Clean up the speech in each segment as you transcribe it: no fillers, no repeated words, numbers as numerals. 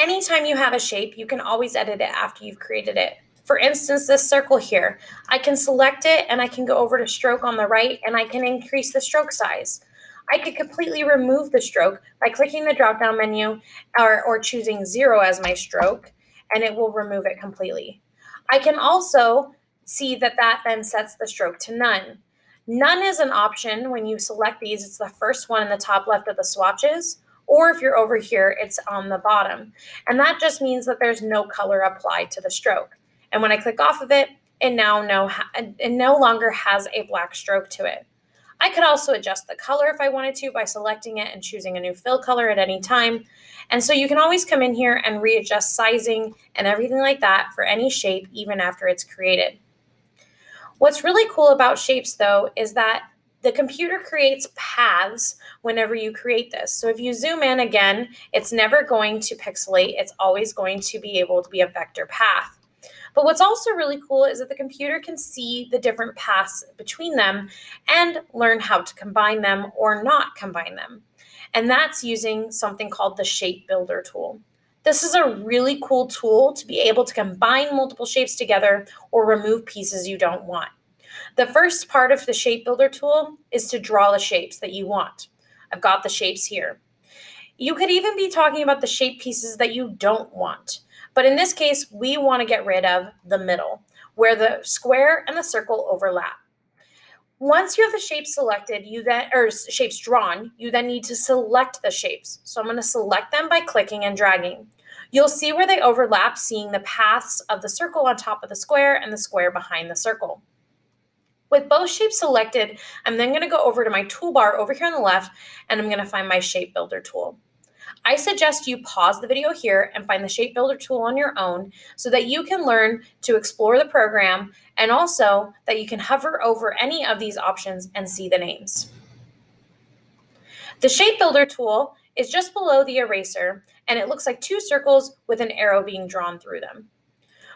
Anytime you have a shape, you can always edit it after you've created it. For instance, this circle here, I can select it and I can go over to stroke on the right and I can increase the stroke size. I could completely remove the stroke by clicking the drop-down menu or choosing 0 as my stroke, and it will remove it completely. I can also see that then sets the stroke to none. None is an option when you select these. It's the first one in the top left of the swatches, or if you're over here, it's on the bottom. And that just means that there's no color applied to the stroke. And when I click off of it, it no longer has a black stroke to it. I could also adjust the color if I wanted to by selecting it and choosing a new fill color at any time. And so you can always come in here and readjust sizing and everything like that for any shape, even after it's created. What's really cool about shapes, though, is that the computer creates paths whenever you create this. So if you zoom in again, it's never going to pixelate. It's always going to be able to be a vector path. But what's also really cool is that the computer can see the different paths between them and learn how to combine them or not combine them. And that's using something called the Shape Builder tool. This is a really cool tool to be able to combine multiple shapes together or remove pieces you don't want. The first part of the Shape Builder tool is to draw the shapes that you want. I've got the shapes here. You could even be talking about the shape pieces that you don't want. But in this case, we want to get rid of the middle, where the square and the circle overlap. Once you have the shapes selected, shapes drawn, you then need to select the shapes. So I'm going to select them by clicking and dragging. You'll see where they overlap, seeing the paths of the circle on top of the square and the square behind the circle. With both shapes selected, I'm then going to go over to my toolbar over here on the left, and I'm going to find my Shape Builder tool. I suggest you pause the video here and find the Shape Builder tool on your own so that you can learn to explore the program and also that you can hover over any of these options and see the names. The Shape Builder tool is just below the eraser, and it looks like two circles with an arrow being drawn through them.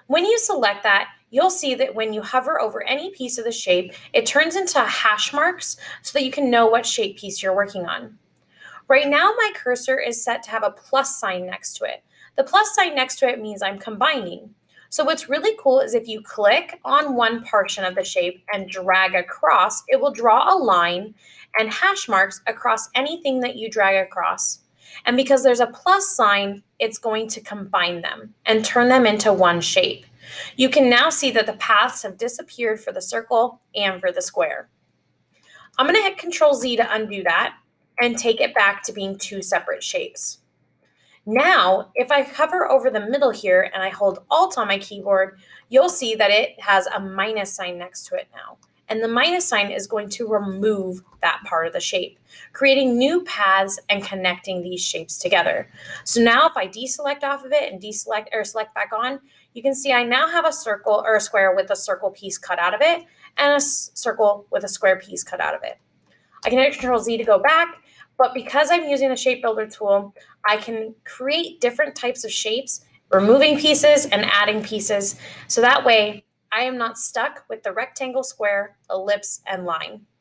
When you select that, you'll see that when you hover over any piece of the shape, it turns into hash marks so that you can know what shape piece you're working on. Right now, my cursor is set to have a plus sign next to it. The plus sign next to it means I'm combining. So what's really cool is if you click on one portion of the shape and drag across, it will draw a line and hash marks across anything that you drag across. And because there's a plus sign, it's going to combine them and turn them into one shape. You can now see that the paths have disappeared for the circle and for the square. I'm going to hit Control Z to undo that and take it back to being two separate shapes. Now, if I hover over the middle here and I hold Alt on my keyboard, you'll see that it has a minus sign next to it now. And the minus sign is going to remove that part of the shape, creating new paths and connecting these shapes together. So now if I deselect off of it and select back on, you can see I now have a circle or a square with a circle piece cut out of it and a circle with a square piece cut out of it. I can hit Control Z to go back, but because I'm using the Shape Builder tool, I can create different types of shapes, removing pieces and adding pieces, so that way I am not stuck with the rectangle, square, ellipse, and line.